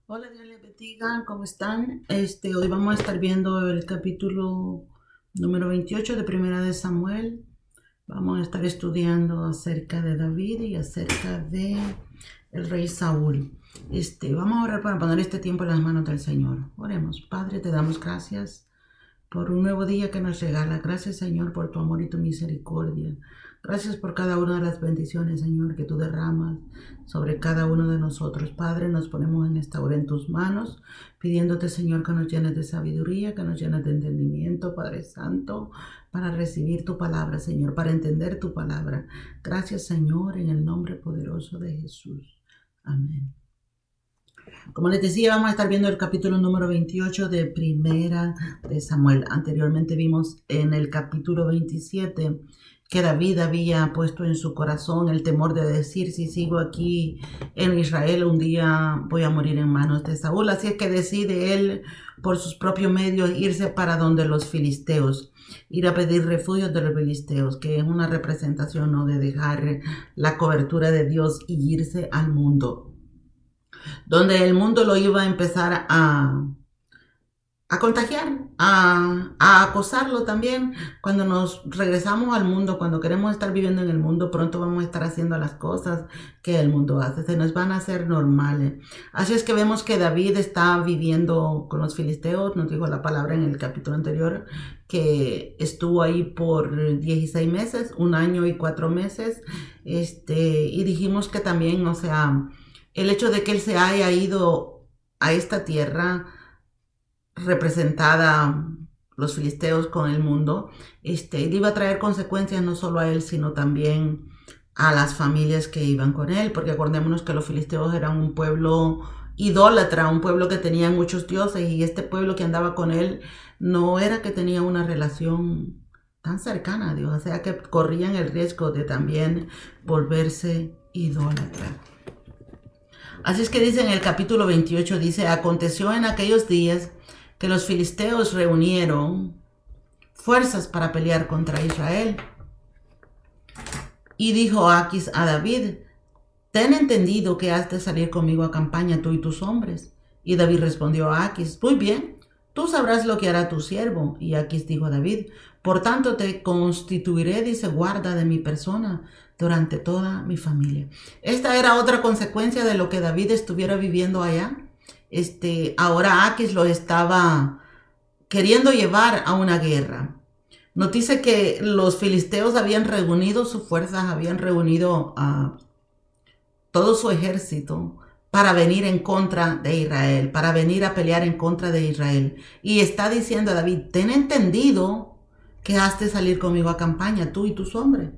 Hola, Dios les bendiga, ¿cómo están? Hoy vamos a estar viendo el capítulo número 28 de Primera de Samuel. Vamos a estar estudiando acerca de David y acerca de el rey Saúl. Vamos a orar para poner este tiempo en las manos del Señor. Oremos. Padre, te damos gracias por un nuevo día que nos regala. Gracias, Señor, por tu amor y tu misericordia. Gracias por cada una de las bendiciones, Señor, que tú derramas sobre cada uno de nosotros. Padre, nos ponemos en esta hora en tus manos, pidiéndote, Señor, que nos llenes de sabiduría, que nos llenes de entendimiento, Padre Santo, para recibir tu palabra, Señor, para entender tu palabra. Gracias, Señor, en el nombre poderoso de Jesús. Amén. Como les decía, vamos a estar viendo el capítulo número 28 de Primera de Samuel. Anteriormente vimos en el capítulo 27 que David había puesto en su corazón el temor de decir: si sigo aquí en Israel, un día voy a morir en manos de Saúl. Así es que decide él, por sus propios medios, irse para donde los filisteos, ir a pedir refugio de los filisteos, que es una representación, ¿no?, de dejar la cobertura de Dios y irse al mundo, donde el mundo lo iba a empezar a contagiar, a acosarlo también. Cuando nos regresamos al mundo, cuando queremos estar viviendo en el mundo, pronto vamos a estar haciendo las cosas que el mundo hace, se nos van a hacer normales. Así es que vemos que David está viviendo con los filisteos. Nos dijo la palabra en el capítulo anterior que estuvo ahí por 16 meses, un año y 4 meses, y dijimos que también, o sea, el hecho de que él se haya ido a esta tierra representada, los filisteos, con el mundo, le iba a traer consecuencias no solo a él, sino también a las familias que iban con él, porque acordémonos que los filisteos eran un pueblo idólatra, un pueblo que tenía muchos dioses, y este pueblo que andaba con él no era que tenía una relación tan cercana a Dios, o sea que corrían el riesgo de también volverse idólatra. Así es que dice en el capítulo 28, dice: aconteció en aquellos días que los filisteos reunieron fuerzas para pelear contra Israel. Y dijo Aquis a David: ten entendido que has de salir conmigo a campaña, tú y tus hombres. Y David respondió a Aquis: muy bien, tú sabrás lo que hará tu siervo. Y Aquis dijo a David: por tanto te constituiré, dice, guarda de mi persona durante toda mi familia. Esta era otra consecuencia de lo que David estuviera viviendo allá. Ahora Aquis lo estaba queriendo llevar a una guerra. Nos dice que los filisteos habían reunido sus fuerzas, habían reunido a todo su ejército para venir en contra de Israel, para venir a pelear en contra de Israel. Y está diciendo a David: ten entendido que has de salir conmigo a campaña, tú y tus hombres.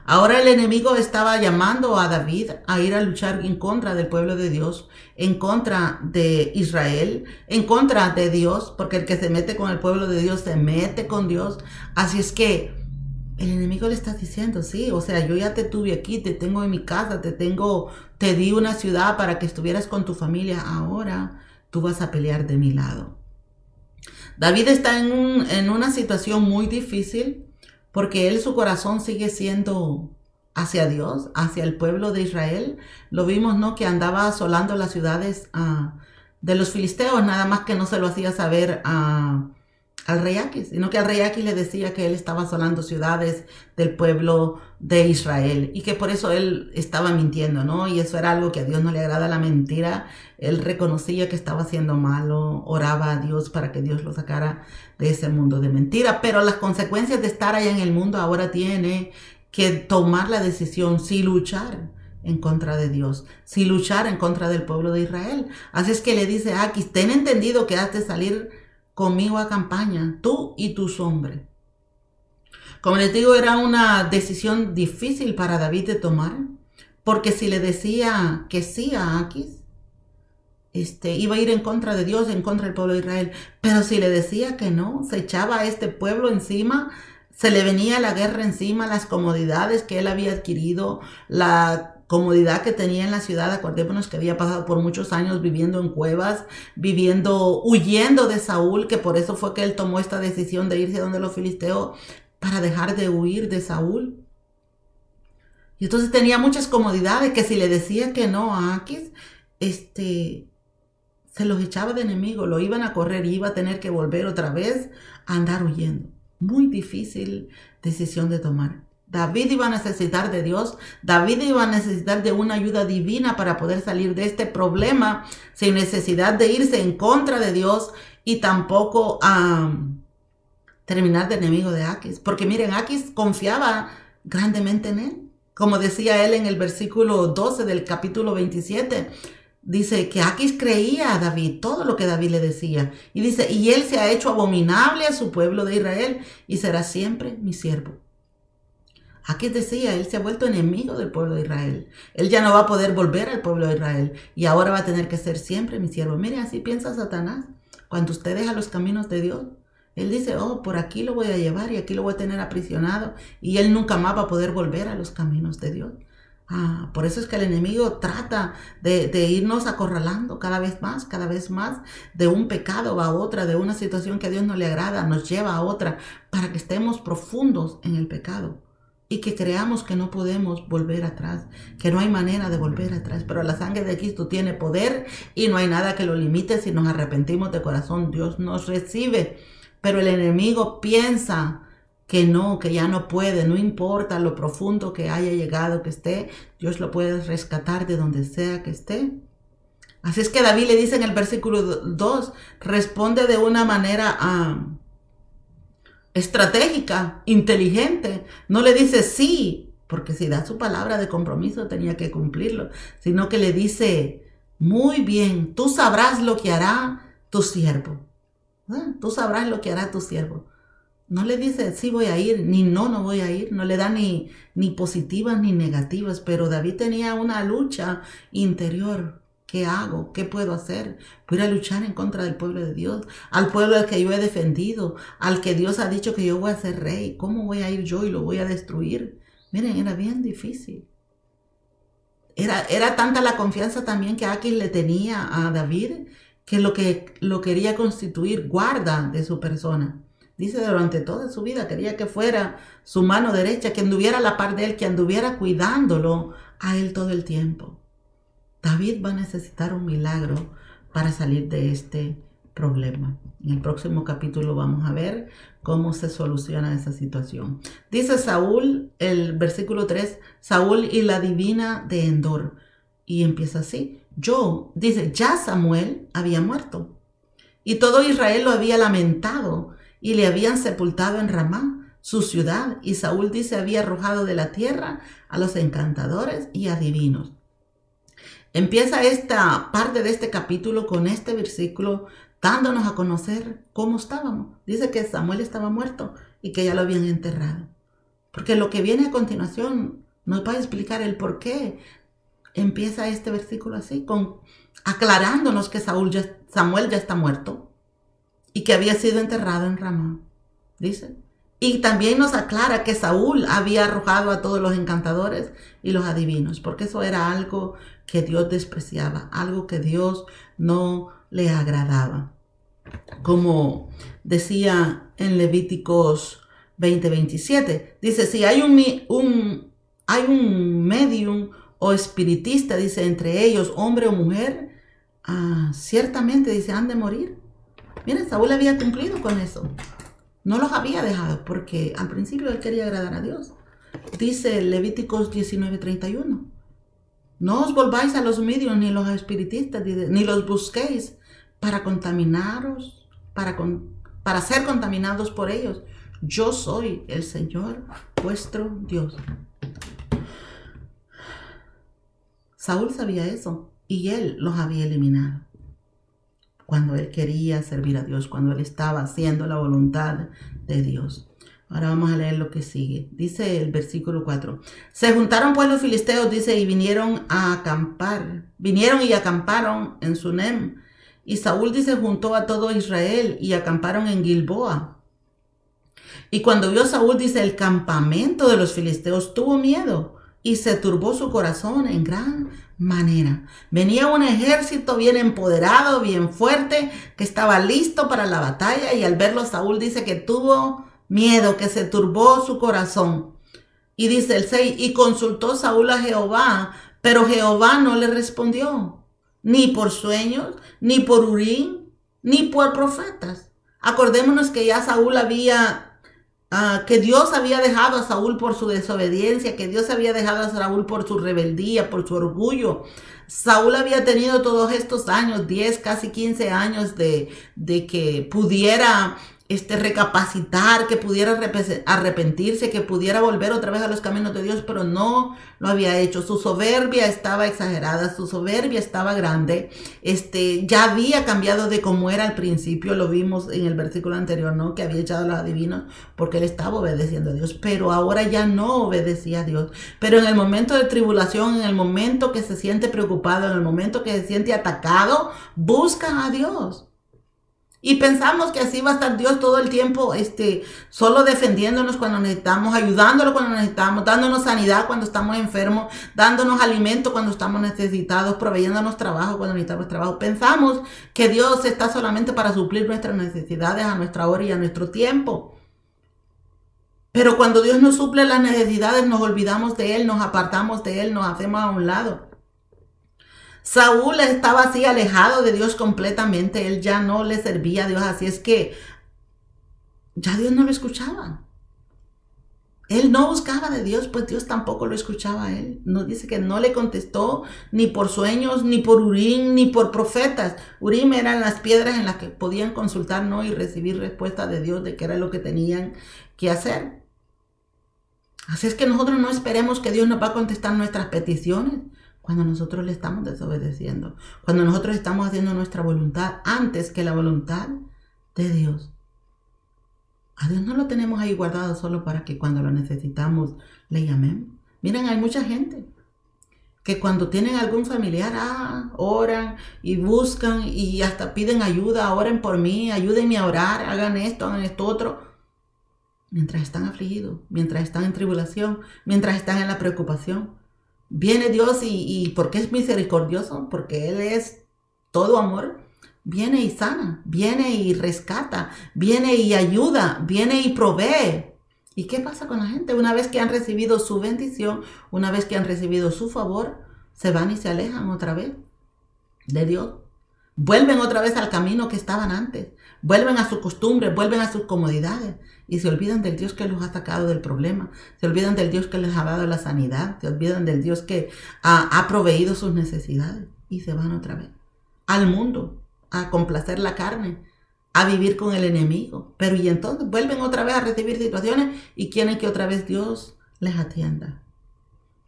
Ahora el enemigo estaba llamando a David a ir a luchar en contra del pueblo de Dios, en contra de Israel, en contra de Dios, porque el que se mete con el pueblo de Dios se mete con Dios. Así es que el enemigo le está diciendo: sí, o sea, yo ya te tuve aquí, te tengo en mi casa, te di una ciudad para que estuvieras con tu familia, ahora tú vas a pelear de mi lado. David está en una situación muy difícil, porque él, su corazón sigue siendo hacia Dios, hacia el pueblo de Israel. Lo vimos, ¿no?, que andaba asolando las ciudades de los filisteos, nada más que no se lo hacía saber al rey Aquis, sino que al rey Aquis le decía que él estaba asolando ciudades del pueblo de Israel y que por eso él estaba mintiendo, ¿no? Y eso era algo que a Dios no le agrada, la mentira. Él reconocía que estaba haciendo malo, oraba a Dios para que Dios lo sacara de ese mundo de mentira, pero las consecuencias de estar allá en el mundo, ahora tiene que tomar la decisión si luchar en contra de Dios, si luchar en contra del pueblo de Israel. Así es que le dice a Aquis: ten entendido que has de salir conmigo a campaña, tú y tus hombres. Como les digo, era una decisión difícil para David de tomar, porque si le decía que sí a Aquis, iba a ir en contra de Dios, en contra del pueblo de Israel. Pero si le decía que no, se echaba a este pueblo encima, se le venía la guerra encima, las comodidades que él había adquirido, la comodidad que tenía en la ciudad. Acordémonos que había pasado por muchos años viviendo en cuevas, huyendo de Saúl, que por eso fue que él tomó esta decisión de irse a donde los filisteos, para dejar de huir de Saúl. Y entonces tenía muchas comodidades, que si le decía que no a Aquis, se los echaba de enemigo, lo iban a correr y iba a tener que volver otra vez a andar huyendo. Muy difícil decisión de tomar. David iba a necesitar de Dios, David iba a necesitar de una ayuda divina para poder salir de este problema sin necesidad de irse en contra de Dios y tampoco a terminar de enemigo de Aquis. Porque miren, Aquis confiaba grandemente en él. Como decía él en el versículo 12 del capítulo 27, dice que Aquis creía a David, todo lo que David le decía. Y dice, y él se ha hecho abominable a su pueblo de Israel y será siempre mi siervo. Aquis decía, él se ha vuelto enemigo del pueblo de Israel. Él ya no va a poder volver al pueblo de Israel y ahora va a tener que ser siempre mi siervo. Mire, así piensa Satanás. Cuando usted deja los caminos de Dios, él dice, oh, por aquí lo voy a llevar y aquí lo voy a tener aprisionado y él nunca más va a poder volver a los caminos de Dios. Por eso es que el enemigo trata de irnos acorralando cada vez más, de un pecado a otra, de una situación que a Dios no le agrada, nos lleva a otra, para que estemos profundos en el pecado y que creamos que no podemos volver atrás, que no hay manera de volver atrás. Pero la sangre de Cristo tiene poder y no hay nada que lo limite. Si nos arrepentimos de corazón, Dios nos recibe. Pero el enemigo piensa que no, que ya no puede, no importa lo profundo que haya llegado que esté, Dios lo puede rescatar de donde sea que esté. Así es que David le dice en el versículo 2, responde de una manera estratégica, inteligente. No le dice sí, porque si da su palabra de compromiso tenía que cumplirlo, sino que le dice, muy bien, tú sabrás lo que hará tu siervo. Tú sabrás lo que hará tu siervo. No le dice, sí voy a ir, ni no voy a ir. No le da ni positivas ni negativas. Pero David tenía una lucha interior. ¿Qué hago? ¿Qué puedo hacer? Voy a luchar en contra del pueblo de Dios, al pueblo al que yo he defendido, al que Dios ha dicho que yo voy a ser rey. ¿Cómo voy a ir yo y lo voy a destruir? Miren, era bien difícil. Era tanta la confianza también que Aquis le tenía a David, que lo quería constituir guarda de su persona. Dice, durante toda su vida quería que fuera su mano derecha, que anduviera a la par de él, que anduviera cuidándolo a él todo el tiempo. David va a necesitar un milagro para salir de este problema. En el próximo capítulo vamos a ver cómo se soluciona esa situación. Dice Saúl, el versículo 3, Saúl y la divina de Endor. Y empieza así. Dice, ya Samuel había muerto y todo Israel lo había lamentado y le habían sepultado en Ramá, su ciudad. Y Saúl dice, había arrojado de la tierra a los encantadores y adivinos. Empieza esta parte de este capítulo con este versículo dándonos a conocer cómo estábamos. Dice que Samuel estaba muerto y que ya lo habían enterrado. Porque lo que viene a continuación nos va a explicar el por qué empieza este versículo así, aclarándonos que Samuel ya está muerto y que había sido enterrado en Ramá, dice. Y también nos aclara que Saúl había arrojado a todos los encantadores y los adivinos, porque eso era algo que Dios despreciaba, algo que Dios no le agradaba. Como decía en Levíticos 20:27, dice, si hay un medium o espiritista, dice, entre ellos, hombre o mujer, ciertamente, dice, han de morir. Miren, Saúl había cumplido con eso. No los había dejado porque al principio él quería agradar a Dios. Dice Levíticos 19:31. No os volváis a los medios ni los espiritistas, ni los busquéis para contaminaros, para ser contaminados por ellos. Yo soy el Señor vuestro Dios. Saúl sabía eso y él los había eliminado. Cuando él quería servir a Dios, cuando él estaba haciendo la voluntad de Dios. Ahora vamos a leer lo que sigue. Dice el versículo 4. Se juntaron pues los filisteos, dice, y vinieron y acamparon en Sunem. Y Saúl, dice, juntó a todo Israel y acamparon en Gilboa. Y cuando vio Saúl, dice, el campamento de los filisteos, tuvo miedo y se turbó su corazón en gran manera. Venía un ejército bien empoderado, bien fuerte, que estaba listo para la batalla, y al verlo Saúl dice que tuvo miedo, que se turbó su corazón. Y dice el 6, y consultó Saúl a Jehová, pero Jehová no le respondió. ni por sueños, ni por Urim, ni por profetas. Acordémonos que ya Saúl que Dios había dejado a Saúl por su desobediencia, que Dios había dejado a Saúl por su rebeldía, por su orgullo. Saúl había tenido todos estos años, 10, casi 15 años de que pudiera recapacitar, que pudiera arrepentirse, que pudiera volver otra vez a los caminos de Dios, pero no lo había hecho. Su soberbia estaba exagerada, su soberbia estaba grande. Ya había cambiado de como era al principio, lo vimos en el versículo anterior, ¿no? Que había echado a los adivinos porque él estaba obedeciendo a Dios, pero ahora ya no obedecía a Dios. Pero en el momento de tribulación, en el momento que se siente preocupado, en el momento que se siente atacado, busca a Dios. Y pensamos que así va a estar Dios todo el tiempo, solo defendiéndonos cuando necesitamos, ayudándolo cuando necesitamos, dándonos sanidad cuando estamos enfermos, dándonos alimento cuando estamos necesitados, proveyéndonos trabajo cuando necesitamos trabajo. Pensamos que Dios está solamente para suplir nuestras necesidades a nuestra hora y a nuestro tiempo. Pero cuando Dios nos suple las necesidades, nos olvidamos de Él, nos apartamos de Él, nos hacemos a un lado. Saúl estaba así alejado de Dios completamente, él ya no le servía a Dios, así es que ya Dios no lo escuchaba. Él no buscaba de Dios, pues Dios tampoco lo escuchaba a él. Nos dice que no le contestó ni por sueños, ni por Urim, ni por profetas. Urim eran las piedras en las que podían consultar, ¿no? Y recibir respuesta de Dios de qué era lo que tenían que hacer. Así es que nosotros no esperemos que Dios nos va a contestar nuestras peticiones cuando nosotros le estamos desobedeciendo, cuando nosotros estamos haciendo nuestra voluntad antes que la voluntad de Dios. A Dios no lo tenemos ahí guardado solo para que cuando lo necesitamos le llamemos. Miren, hay mucha gente que cuando tienen algún familiar, oran y buscan y hasta piden ayuda, oren por mí, ayúdenme a orar, hagan esto otro. Mientras están afligidos, mientras están en tribulación, mientras están en la preocupación. Viene Dios y porque es misericordioso, porque Él es todo amor, viene y sana, viene y rescata, viene y ayuda, viene y provee. ¿Y qué pasa con la gente? Una vez que han recibido su bendición, una vez que han recibido su favor, se van y se alejan otra vez de Dios. Vuelven otra vez al camino que estaban antes. Vuelven a sus costumbres, vuelven a sus comodidades. Y se olvidan del Dios que los ha sacado del problema. Se olvidan del Dios que les ha dado la sanidad. Se olvidan del Dios que ha proveído sus necesidades. Y se van otra vez al mundo, a complacer la carne, a vivir con el enemigo. Pero y entonces vuelven otra vez a recibir situaciones y quieren que otra vez Dios les atienda.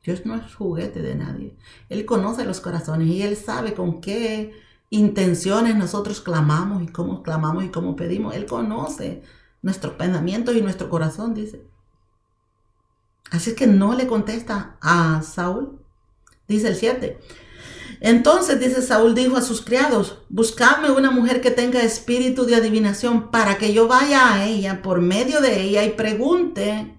Dios no es juguete de nadie. Él conoce los corazones y Él sabe con qué intenciones nosotros clamamos y cómo pedimos. Él conoce nuestros pensamientos y nuestro corazón, dice. Así es que no le contesta a Saúl. Dice el 7. Entonces, dice Saúl, dijo a sus criados, buscadme una mujer que tenga espíritu de adivinación para que yo vaya a ella por medio de ella y pregunte.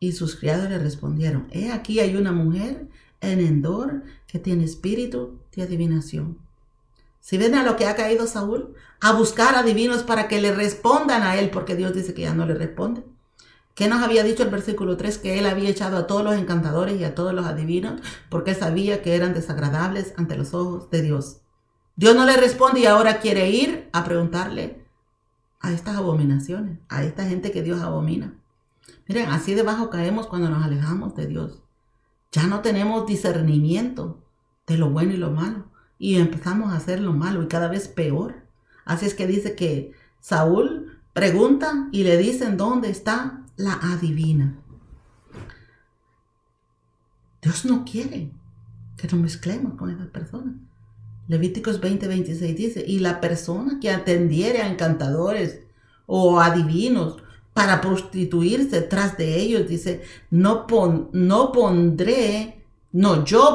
Y sus criados le respondieron, he aquí hay una mujer en Endor que tiene espíritu de adivinación. Si ven a lo que ha caído Saúl, a buscar adivinos para que le respondan a él, porque Dios dice que ya no le responde. ¿Qué nos había dicho el versículo 3? Que él había echado a todos los encantadores y a todos los adivinos, porque sabía que eran desagradables ante los ojos de Dios. Dios no le responde y ahora quiere ir a preguntarle a estas abominaciones, a esta gente que Dios abomina. Miren, así de bajo caemos cuando nos alejamos de Dios. Ya no tenemos discernimiento de lo bueno y lo malo. Y empezamos a hacer lo malo y cada vez peor. Así es que dice que Saúl pregunta y le dicen dónde está la adivina. Dios no quiere que nos mezclemos con esas personas. Levíticos 20:26 dice, y la persona que atendiere a encantadores o adivinos para prostituirse tras de ellos, dice, yo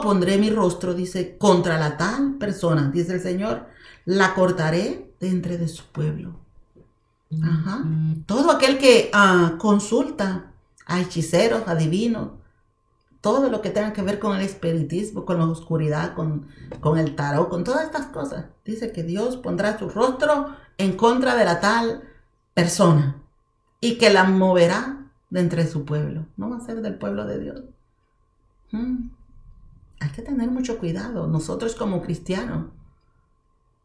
pondré mi rostro, dice, contra la tal persona, dice el Señor, la cortaré de entre de su pueblo. Ajá. Todo aquel que consulta a hechiceros, adivinos, todo lo que tenga que ver con el espiritismo, con la oscuridad, con el tarot, con todas estas cosas, dice que Dios pondrá su rostro en contra de la tal persona y que la moverá de entre su pueblo. No va a ser del pueblo de Dios. hay que tener mucho cuidado, nosotros como cristianos,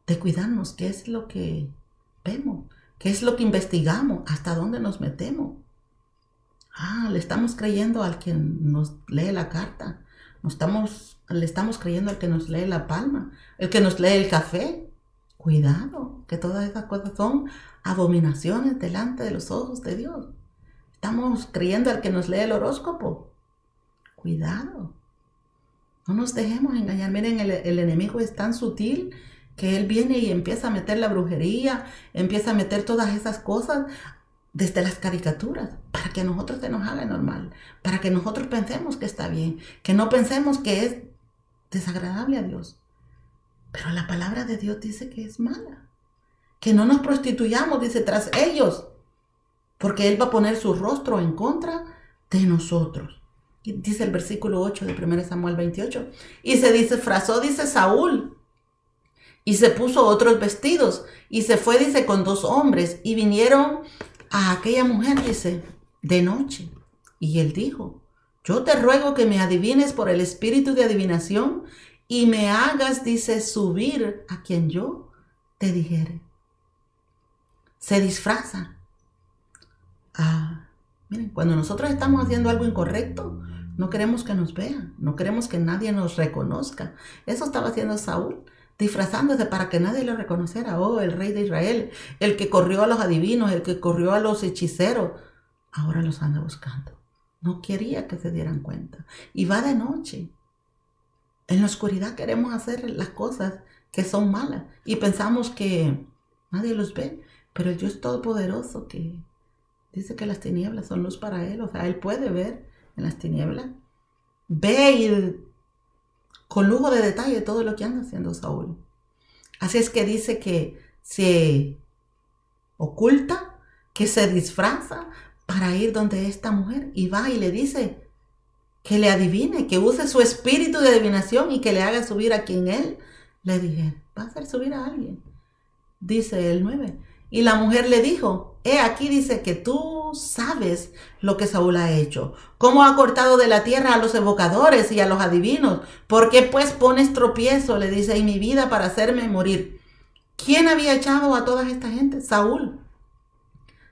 de cuidarnos qué es lo que vemos, qué es lo que investigamos, hasta dónde nos metemos. Le estamos creyendo al que nos lee la carta, le estamos creyendo al que nos lee la palma, el que nos lee el café. Cuidado, que todas esas cosas son abominaciones delante de los ojos de Dios. Estamos creyendo al que nos lee el horóscopo. Cuidado. No nos dejemos engañar. Miren, el enemigo es tan sutil que él viene y empieza a meter la brujería, empieza a meter todas esas cosas desde las caricaturas, para que a nosotros se nos haga normal, para que nosotros pensemos que está bien, que no pensemos que es desagradable a Dios. Pero la palabra de Dios dice que es mala. Que no nos prostituyamos, dice, tras ellos, porque Él va a poner su rostro en contra de nosotros. Y dice el versículo 8 de 1 Samuel 28. Y se disfrazó, dice Saúl, y se puso otros vestidos, y se fue, dice, con 2 hombres, y vinieron a aquella mujer, dice, de noche. Y él dijo, yo te ruego que me adivines por el espíritu de adivinación, y me hagas, dice, subir a quien yo te dijere. Se disfraza. Miren, cuando nosotros estamos haciendo algo incorrecto, no queremos que nos vean, no queremos que nadie nos reconozca. Eso estaba haciendo Saúl, disfrazándose para que nadie lo reconociera. El rey de Israel, el que corrió a los adivinos, el que corrió a los hechiceros, ahora los anda buscando. No quería que se dieran cuenta. Y va de noche. En la oscuridad queremos hacer las cosas que son malas y pensamos que nadie los ve, pero el Dios Todopoderoso que dice que las tinieblas son luz para Él, o sea, Él puede ver en las tinieblas, ve y con lujo de detalle todo lo que anda haciendo Saúl. Así es que dice que se oculta, que se disfraza para ir donde esta mujer y va y le dice que le adivine, que use su espíritu de adivinación y que le haga subir a quien él le dijera. Va a hacer subir a alguien. Dice el 9. Y la mujer le dijo, aquí dice que tú sabes lo que Saúl ha hecho, cómo ha cortado de la tierra a los evocadores y a los adivinos. ¿Por qué pues pones tropiezo, le dice, en mi vida para hacerme morir? ¿Quién había echado a toda esta gente? Saúl.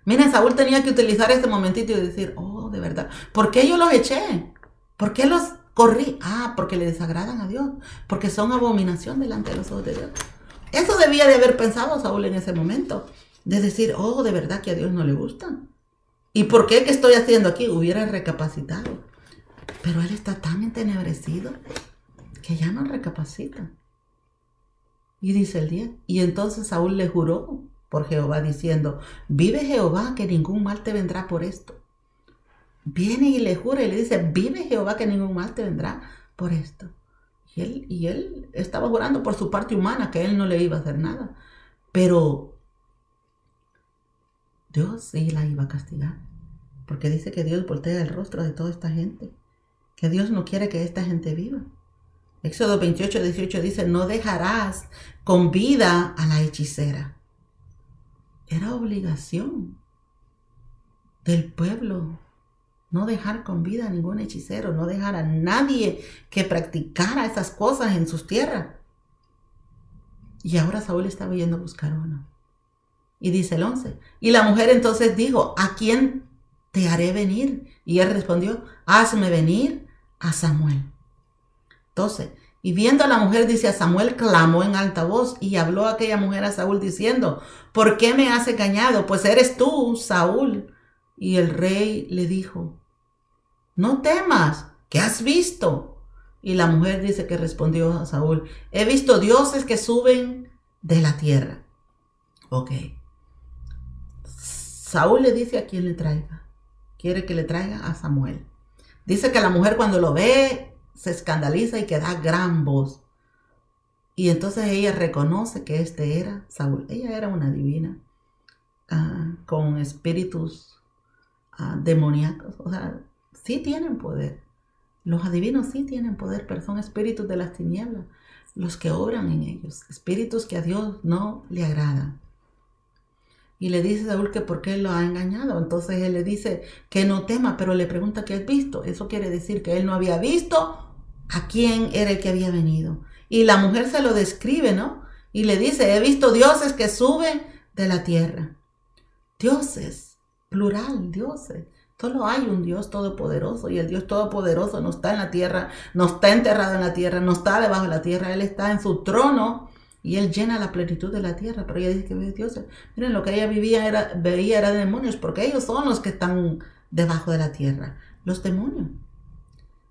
Miren, Saúl tenía que utilizar este momentito y decir, de verdad, ¿por qué yo los eché? ¿Por qué los corrí? Porque le desagradan a Dios, porque son abominación delante de los ojos de Dios. Eso debía de haber pensado Saúl en ese momento, de decir, de verdad que a Dios no le gustan. ¿Y por qué que estoy haciendo aquí? Hubiera recapacitado. Pero él está tan entenebrecido que ya no recapacita. Y dice el 10, y entonces Saúl le juró por Jehová diciendo, vive Jehová que ningún mal te vendrá por esto. Viene y le jura y le dice, vive Jehová que ningún mal te vendrá por esto. Y él estaba jurando por su parte humana que él no le iba a hacer nada. Pero Dios sí la iba a castigar. Porque dice que Dios voltea el rostro de toda esta gente. Que Dios no quiere que esta gente viva. Éxodo 28, 18 dice, no dejarás con vida a la hechicera. Era obligación del pueblo no dejar con vida a ningún hechicero, no dejar a nadie que practicara esas cosas en sus tierras. Y ahora Saúl estaba yendo a buscar uno. Y dice el 11, y la mujer entonces dijo, ¿a quién te haré venir? Y él respondió, hazme venir a Samuel. 12, y viendo a la mujer, dice, a Samuel clamó en alta voz y habló aquella mujer a Saúl diciendo, ¿por qué me has engañado? Pues eres tú, Saúl. Y el rey le dijo, no temas, ¿qué has visto? Y la mujer dice que respondió a Saúl, he visto dioses que suben de la tierra. Saúl le dice a quién le traiga. Quiere que le traiga a Samuel. Dice que la mujer cuando lo ve se escandaliza y que da gran voz. Y entonces ella reconoce que este era Saúl. Ella era una divina con espíritus demoníacos. O sea, sí tienen poder. Los adivinos sí tienen poder, pero son espíritus de las tinieblas los que obran en ellos. Espíritus que a Dios no le agradan. Y le dice a Saúl que por qué lo ha engañado. Entonces él le dice que no tema, pero le pregunta qué has visto. Eso quiere decir que él no había visto a quién era el que había venido. Y la mujer se lo describe, ¿no? Y le dice, he visto dioses que suben de la tierra. Dioses, plural, dioses. Solo hay un Dios todopoderoso, y el Dios todopoderoso no está en la tierra, no está enterrado en la tierra, no está debajo de la tierra. Él está en su trono y Él llena la plenitud de la tierra. Pero ella dice que ve dioses. Miren, lo que ella veía era demonios, porque ellos son los que están debajo de la tierra, los demonios.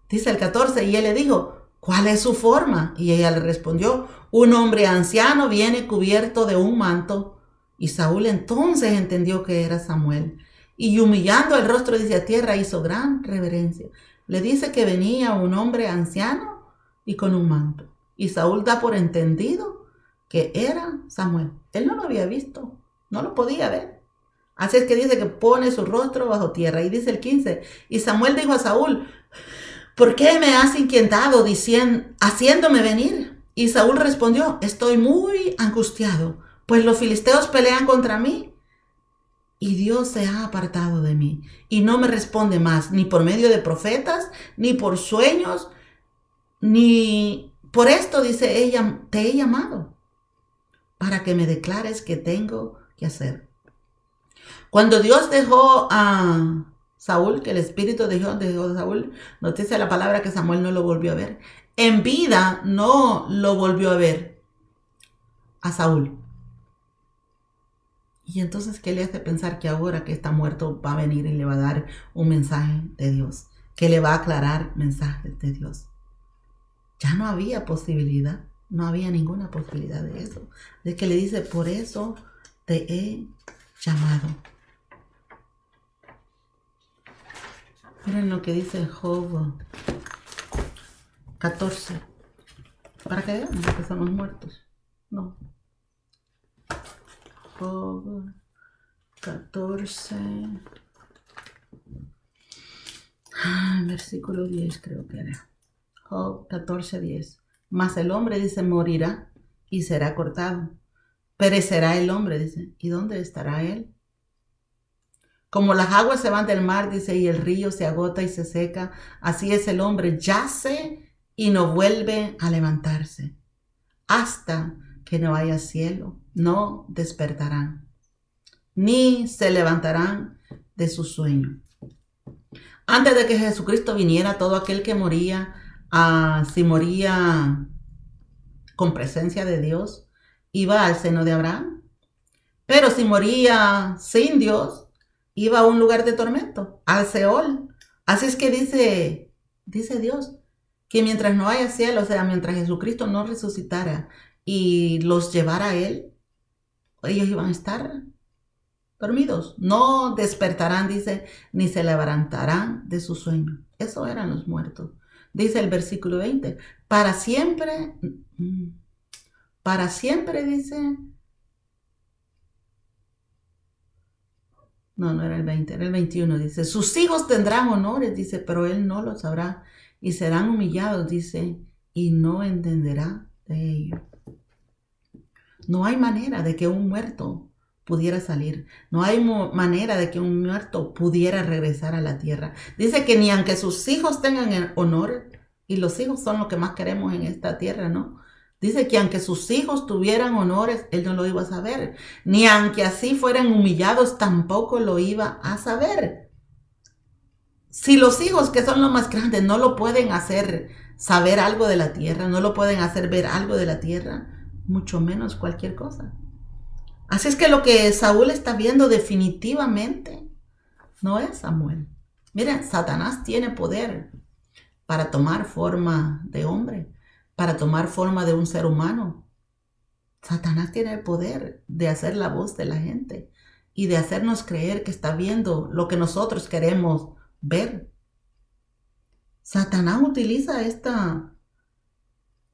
Dice el 14, y él le dijo, ¿cuál es su forma? Y ella le respondió, un hombre anciano viene cubierto de un manto. Y Saúl entonces entendió que era Samuel. Y humillando el rostro hacia tierra hizo gran reverencia. Le dice que venía un hombre anciano y con un manto. Y Saúl da por entendido que era Samuel. Él no lo había visto, no lo podía ver. Así es que dice que pone su rostro bajo tierra. Y dice el 15, y Samuel dijo a Saúl, ¿por qué me has inquietado haciéndome venir? Y Saúl respondió, estoy muy angustiado, pues los filisteos pelean contra mí y Dios se ha apartado de mí y no me responde más, ni por medio de profetas, ni por sueños, ni por esto, dice ella, te he llamado para que me declares qué tengo que hacer. Cuando Dios dejó a Saúl, que el espíritu dejó a Saúl, nos dice la palabra que Samuel no lo volvió a ver. En vida no lo volvió a ver a Saúl. Y entonces, ¿qué le hace pensar que ahora que está muerto va a venir y le va a dar un mensaje de Dios? Que le va a aclarar mensajes de Dios. Ya no había posibilidad, no había ninguna posibilidad de eso. De que le dice, por eso te he llamado. Miren lo que dice Job 14. Para que vean que somos muertos. No. Job 14. Versículo 10 creo que era. Job 14, 10. Mas el hombre, dice, morirá y será cortado. Perecerá el hombre, dice. ¿Y dónde estará él? Como las aguas se van del mar, dice, y el río se agota y se seca, así es el hombre, yace y no vuelve a levantarse. Hasta que no haya cielo, no despertarán, ni se levantarán de su sueño. Antes de que Jesucristo viniera, todo aquel que moría, si moría con presencia de Dios, iba al seno de Abraham. Pero si moría sin Dios, iba a un lugar de tormento, al Seol. Así es que dice Dios, que mientras no haya cielo, o sea, mientras Jesucristo no resucitara y los llevara a Él, ellos iban a estar dormidos. No despertarán, dice, ni se levantarán de su sueño. Eso eran los muertos. Dice el versículo 20, para siempre, dice. No era el 20, era el 21, dice, sus hijos tendrán honores, dice, pero él no lo sabrá, y serán humillados, dice, y no entenderá de ello. No hay manera de que un muerto pudiera salir, no hay manera de que un muerto pudiera regresar a la tierra. Dice que ni aunque sus hijos tengan honor, y los hijos son lo que más queremos en esta tierra, ¿no? Dice que aunque sus hijos tuvieran honores, él no lo iba a saber. Ni aunque así fueran humillados, tampoco lo iba a saber. Si los hijos, que son los más grandes, no lo pueden hacer saber algo de la tierra, no lo pueden hacer ver algo de la tierra, mucho menos cualquier cosa. Así es que lo que Saúl está viendo definitivamente no es Samuel. Miren, Satanás tiene poder para tomar forma de hombre, para tomar forma de un ser humano. Satanás tiene el poder de hacer la voz de la gente y de hacernos creer que está viendo lo que nosotros queremos ver. Satanás utiliza esta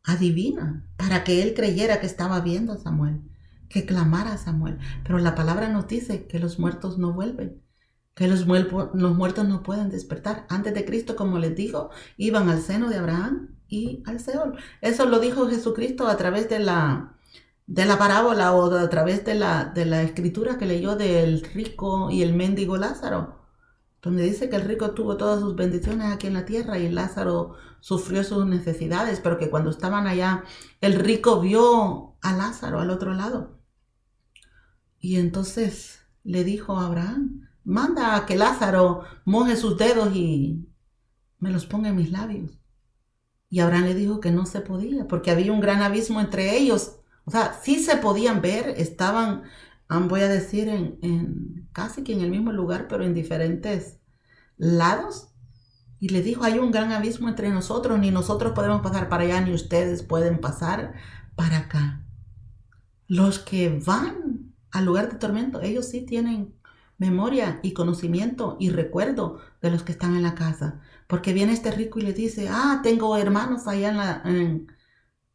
adivina para que él creyera que estaba viendo a Samuel, que clamara a Samuel. Pero la palabra nos dice que los muertos no vuelven, que los muertos no pueden despertar. Antes de Cristo, como les digo, iban al seno de Abraham y al Seol. Eso lo dijo Jesucristo a través de la parábola o a través de la escritura que leyó del rico y el mendigo Lázaro. donde dice que el rico tuvo todas sus bendiciones aquí en la tierra y Lázaro sufrió sus necesidades, pero que cuando estaban allá, el rico vio a Lázaro al otro lado. Y entonces le dijo a Abraham, manda a que Lázaro moje sus dedos y me los ponga en mis labios. Y Abraham le dijo que no se podía, porque había un gran abismo entre ellos. O sea, sí se podían ver, estaban, voy a decir, casi que en el mismo lugar, pero en diferentes lados. Y le dijo, hay un gran abismo entre nosotros, ni nosotros podemos pasar para allá, ni ustedes pueden pasar para acá. Los que van al lugar de tormento, ellos sí tienen memoria y conocimiento y recuerdo de los que están en la casa. Porque viene este rico y le dice, tengo hermanos allá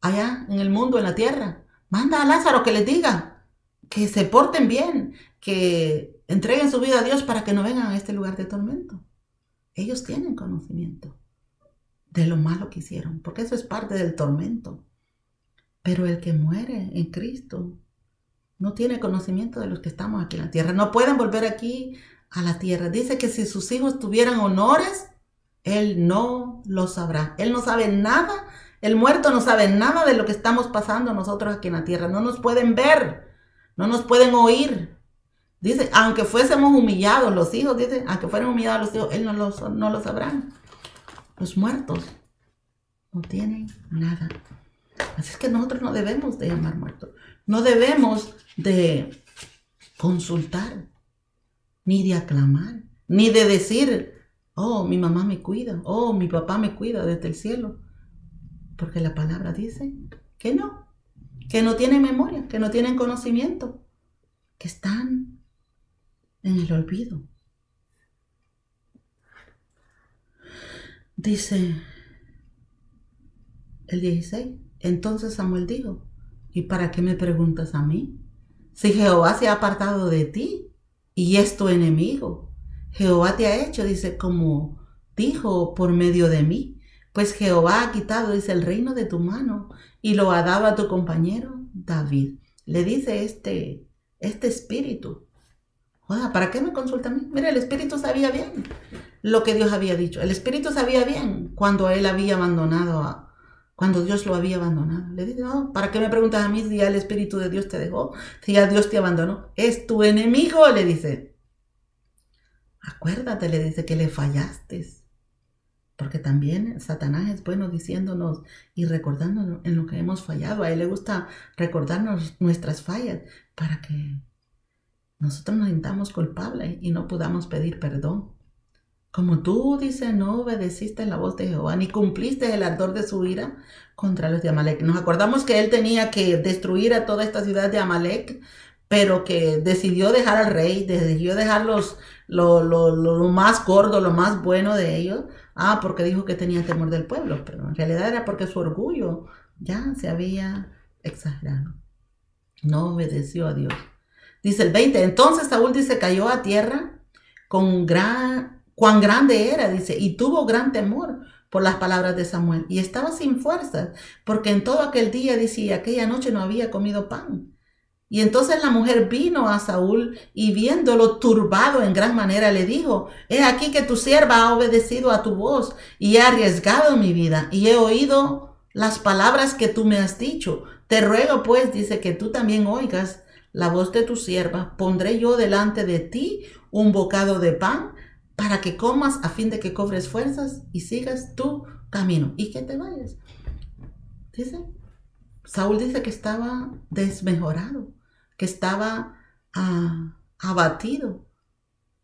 allá en el mundo, en la tierra. Manda a Lázaro que les diga que se porten bien, que entreguen su vida a Dios para que no vengan a este lugar de tormento. Ellos tienen conocimiento de lo malo que hicieron, porque eso es parte del tormento. Pero el que muere en Cristo no tiene conocimiento de los que estamos aquí en la tierra. No pueden volver aquí a la tierra. Dice que si sus hijos tuvieran honores, Él no lo sabrá. Él no sabe nada. El muerto no sabe nada de lo que estamos pasando nosotros aquí en la tierra. No nos pueden ver. No nos pueden oír. Dice, aunque fuésemos humillados los hijos, dice, aunque fueran humillados los hijos, Él no lo sabrán. Los muertos no tienen nada. Así es que nosotros no debemos de llamar muertos. No debemos de consultar, ni de aclamar, ni de decir, oh, mi mamá me cuida, oh, mi papá me cuida desde el cielo. Porque la palabra dice que no tienen memoria, que no tienen conocimiento, que están en el olvido. Dice el 16, entonces Samuel dijo, ¿y para qué me preguntas a mí? Si Jehová se ha apartado de ti y es tu enemigo, Jehová te ha hecho, dice, como dijo por medio de mí, pues Jehová ha quitado, dice, el reino de tu mano y lo ha dado a tu compañero David. Le dice este espíritu, ¿para qué me consulta a mí? Mira, el espíritu sabía bien lo que Dios había dicho. El espíritu sabía bien cuando él había abandonado cuando Dios lo había abandonado. Le dice, ¿para qué me preguntas a mí si ya el Espíritu de Dios te dejó? Si ya Dios te abandonó. Es tu enemigo, le dice. Acuérdate, le dice, que le fallaste. Porque también Satanás es bueno diciéndonos y recordándonos en lo que hemos fallado. A él le gusta recordarnos nuestras fallas para que nosotros nos sintamos culpables y no podamos pedir perdón. Como tú, dice, no obedeciste la voz de Jehová, ni cumpliste el ardor de su ira contra los de Amalek. Nos acordamos que él tenía que destruir a toda esta ciudad de Amalek, pero que decidió dejar al rey, decidió dejar lo más gordo, lo más bueno de ellos, porque dijo que tenía temor del pueblo, pero en realidad era porque su orgullo ya se había exagerado. No obedeció a Dios. Dice el 20, entonces Saúl, dice, cayó a tierra cuán grande era, dice, y tuvo gran temor por las palabras de Samuel, y estaba sin fuerzas, porque en todo aquel día, dice, y aquella noche no había comido pan. Y entonces la mujer vino a Saúl, y viéndolo turbado en gran manera, le dijo, he aquí que tu sierva ha obedecido a tu voz, y he arriesgado mi vida, y he oído las palabras que tú me has dicho. Te ruego, pues, dice, que tú también oigas la voz de tu sierva. Pondré yo delante de ti un bocado de pan, para que comas a fin de que cobres fuerzas y sigas tu camino y que te vayas. Dice, Saúl dice que estaba desmejorado, que estaba abatido,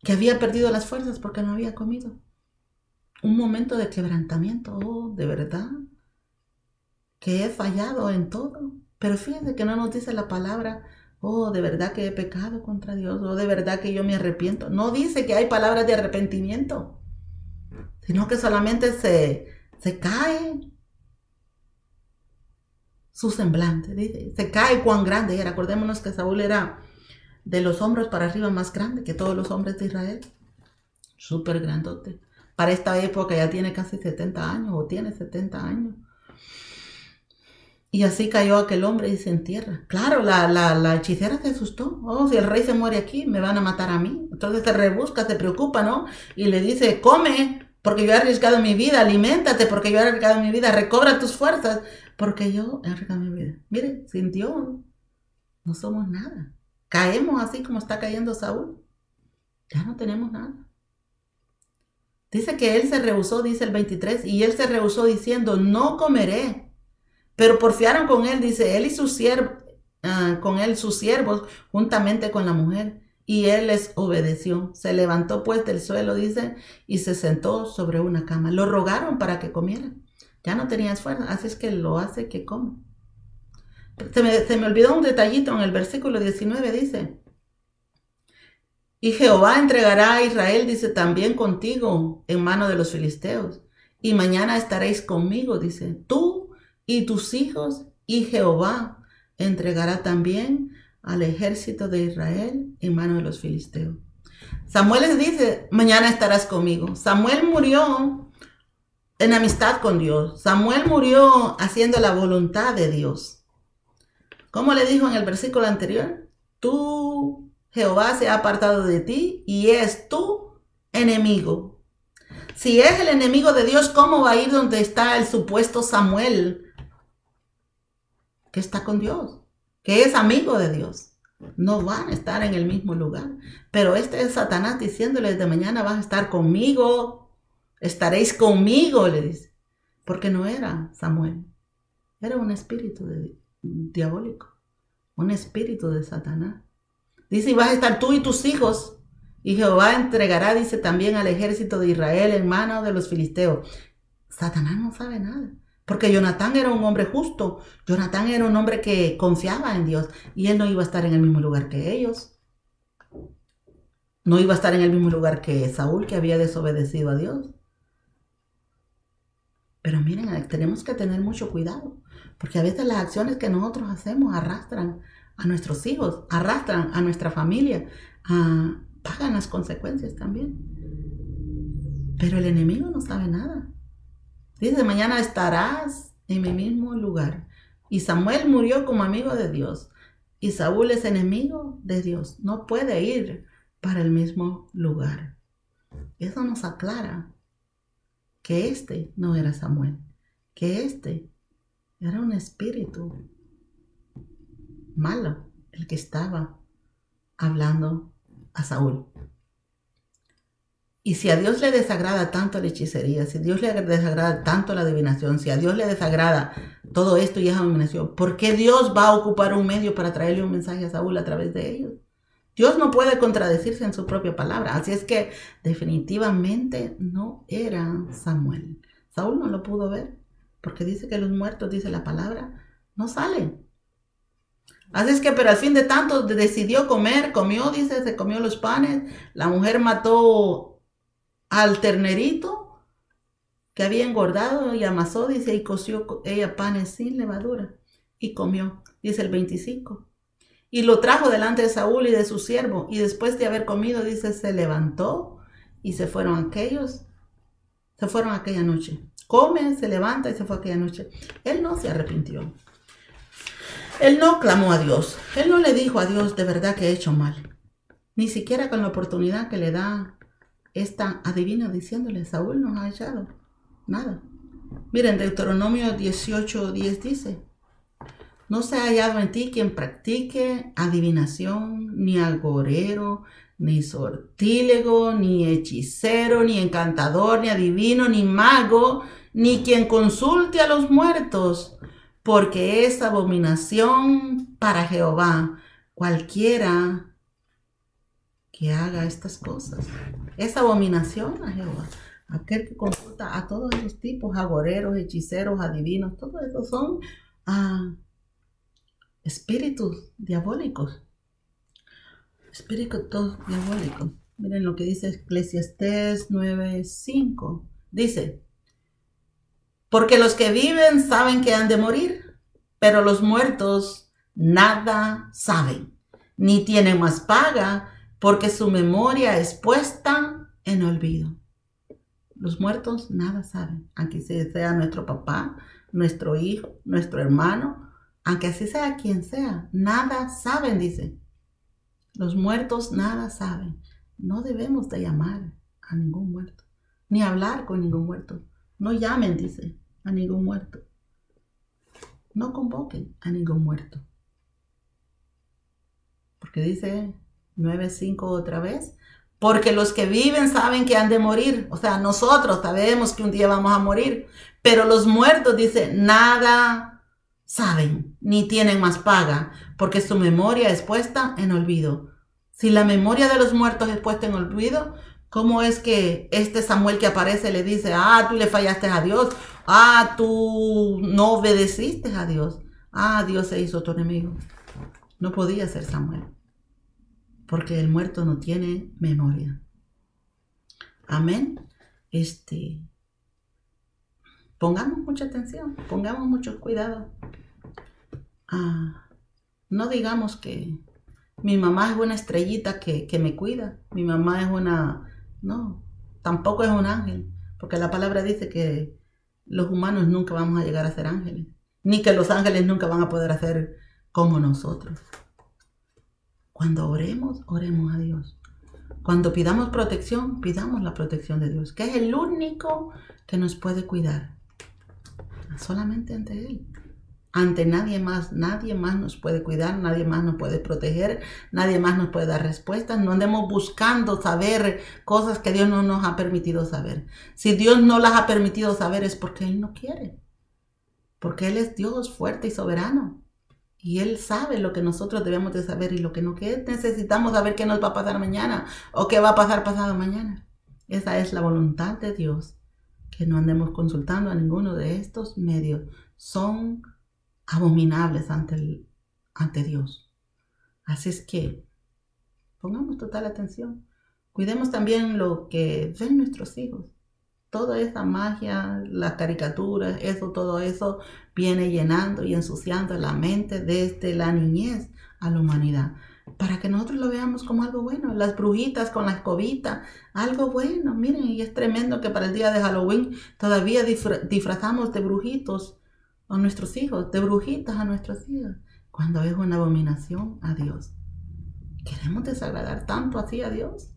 que había perdido las fuerzas porque no había comido. Un momento de quebrantamiento, de verdad, que he fallado en todo. Pero fíjense que no nos dice la palabra, de verdad que he pecado contra Dios, de verdad que yo me arrepiento. No dice que hay palabras de arrepentimiento, sino que solamente se cae su semblante. Dice, se cae cuán grande era. Acordémonos que Saúl era de los hombros para arriba más grande que todos los hombres de Israel. Súper grandote. Para esta época ya tiene casi 70 años o tiene 70 años. Y así cayó aquel hombre, dice, en tierra. Claro, la hechicera se asustó. Oh, si el rey se muere aquí, me van a matar a mí. Entonces se rebusca, se preocupa, ¿no? Y le dice, come, porque yo he arriesgado mi vida. Aliméntate, porque yo he arriesgado mi vida. Recobra tus fuerzas, porque yo he arriesgado mi vida. Mire, sin Dios no somos nada. Caemos así como está cayendo Saúl. Ya no tenemos nada. Dice que él se rehusó, dice el 23, y él se rehusó diciendo, no comeré. Pero porfiaron con él, dice, él y sus siervos, sus siervos, juntamente con la mujer. Y él les obedeció. Se levantó pues del suelo, dice, y se sentó sobre una cama. Lo rogaron para que comiera. Ya no tenía esfuerzo, así es que lo hace que coma. Se me olvidó un detallito en el versículo 19, dice, y Jehová entregará a Israel, dice, también contigo en mano de los filisteos. Y mañana estaréis conmigo, dice, tú y tus hijos, y Jehová entregará también al ejército de Israel en mano de los filisteos. Samuel les dice, mañana estarás conmigo. Samuel murió en amistad con Dios. Samuel murió haciendo la voluntad de Dios. ¿Cómo le dijo en el versículo anterior? Tú, Jehová, se ha apartado de ti y es tu enemigo. Si es el enemigo de Dios, ¿cómo va a ir donde está el supuesto Samuel, que está con Dios, que es amigo de Dios? No van a estar en el mismo lugar. Pero este es Satanás diciéndole, de mañana vas a estar conmigo, estaréis conmigo, le dice. Porque no era Samuel, era un espíritu diabólico, un espíritu de Satanás. Dice, y vas a estar tú y tus hijos, y Jehová entregará, dice, también al ejército de Israel en manos de los filisteos. Satanás no sabe nada, porque Jonatán era un hombre justo. Jonatán era un hombre que confiaba en Dios, y él no iba a estar en el mismo lugar que ellos. No iba a estar en el mismo lugar que Saúl, que había desobedecido a Dios. Pero miren, tenemos que tener mucho cuidado, porque a veces las acciones que nosotros hacemos arrastran a nuestros hijos, arrastran a nuestra familia, pagan las consecuencias también. Pero el enemigo no sabe nada. Dice, mañana estarás en mi mismo lugar. Y Samuel murió como amigo de Dios, y Saúl es enemigo de Dios. No puede ir para el mismo lugar. Eso nos aclara que este no era Samuel, que este era un espíritu malo, el que estaba hablando a Saúl. Y si a Dios le desagrada tanto la hechicería, si a Dios le desagrada tanto la adivinación, si a Dios le desagrada todo esto y esa abominación, ¿por qué Dios va a ocupar un medio para traerle un mensaje a Saúl a través de ellos? Dios no puede contradecirse en su propia palabra. Así es que definitivamente no era Samuel. Saúl no lo pudo ver, porque dice que los muertos, dice la palabra, no salen. Así es que, pero al fin de tanto decidió comer, comió, dice, se comió los panes. La mujer mató al ternerito que había engordado y amasó, dice, y coció ella panes sin levadura y comió, dice el 25. Y lo trajo delante de Saúl y de su siervo, y después de haber comido, dice, se levantó y se fueron aquella noche. Come, se levanta y se fue aquella noche. Él no se arrepintió. Él no clamó a Dios. Él no le dijo a Dios, de verdad que he hecho mal. Ni siquiera con la oportunidad que le da esta adivina diciéndole, Saúl nos ha echado. Nada. Miren, Deuteronomio 18:10 dice, no se ha hallado en ti quien practique adivinación, ni agorero, ni sortílego, ni hechicero, ni encantador, ni adivino, ni mago, ni quien consulte a los muertos, porque es abominación para Jehová cualquiera que haga estas cosas. Es abominación a Jehová. Aquel que consulta a todos esos tipos, agoreros, hechiceros, adivinos, todos esos son espíritus diabólicos. Espíritus diabólicos. Miren lo que dice Eclesiastés 9:5. Dice, porque los que viven saben que han de morir, pero los muertos nada saben, ni tienen más paga, porque su memoria es puesta en olvido. Los muertos nada saben, aunque sea nuestro papá, nuestro hijo, nuestro hermano aunque así sea quien sea, nada saben, dice. Los muertos nada saben. No debemos de llamar a ningún muerto, ni hablar con ningún muerto. No llamen, dice, a ningún muerto. No convoquen a ningún muerto. Porque dice 9:5 otra vez. Porque los que viven saben que han de morir. O sea, nosotros sabemos que un día vamos a morir. Pero los muertos, dice, nada saben, ni tienen más paga, porque su memoria es puesta en olvido. Si la memoria de los muertos es puesta en olvido, ¿cómo es que este Samuel que aparece le dice, tú le fallaste a Dios, tú no obedeciste a Dios, Dios se hizo tu enemigo? No podía ser Samuel, porque el muerto no tiene memoria. Amén. Pongamos mucha atención, pongamos mucho cuidado. No digamos que mi mamá es una estrellita que me cuida. Mi mamá es no, tampoco es un ángel. Porque la palabra dice que los humanos nunca vamos a llegar a ser ángeles. Ni que los ángeles nunca van a poder hacer como nosotros. Cuando oremos, oremos a Dios. Cuando pidamos protección, pidamos la protección de Dios, que es el único que nos puede cuidar. Solamente ante Él. Ante nadie más nos puede cuidar, nadie más nos puede proteger, nadie más nos puede dar respuestas. No andemos buscando saber cosas que Dios no nos ha permitido saber. Si Dios no las ha permitido saber es porque Él no quiere. Porque Él es Dios fuerte y soberano. Y Él sabe lo que nosotros debemos de saber y lo que no necesitamos saber qué nos va a pasar mañana o qué va a pasar pasado mañana. Esa es la voluntad de Dios. Que no andemos consultando a ninguno de estos medios. Son abominables ante Dios. Así es que pongamos total atención. Cuidemos también lo que ven nuestros hijos. Toda esa magia, las caricaturas, todo eso viene llenando y ensuciando la mente desde la niñez a la humanidad. Para que nosotros lo veamos como algo bueno. Las brujitas con la escobita, algo bueno. Miren, y es tremendo que para el día de Halloween todavía disfrazamos de brujitos a nuestros hijos, de brujitas a nuestros hijos, cuando es una abominación a Dios. ¿Queremos desagradar tanto así a Dios?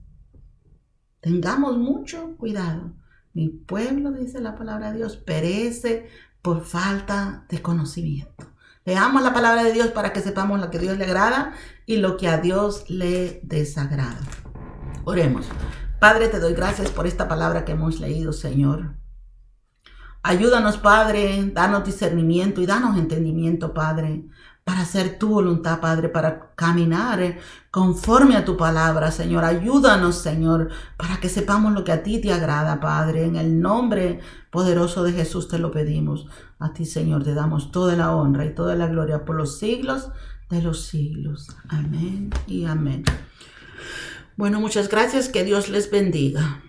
Tengamos mucho cuidado. Mi pueblo, dice la palabra de Dios, perece por falta de conocimiento. Leamos la palabra de Dios para que sepamos lo que a Dios le agrada y lo que a Dios le desagrada. Oremos. Padre, te doy gracias por esta palabra que hemos leído, Señor. Ayúdanos, Padre, danos discernimiento y danos entendimiento, Padre, para hacer tu voluntad, Padre, para caminar conforme a tu palabra, Señor. Ayúdanos, Señor, para que sepamos lo que a ti te agrada, Padre. En el nombre poderoso de Jesús te lo pedimos. A ti, Señor, te damos toda la honra y toda la gloria por los siglos de los siglos. Amén y amén. Bueno, muchas gracias. Que Dios les bendiga.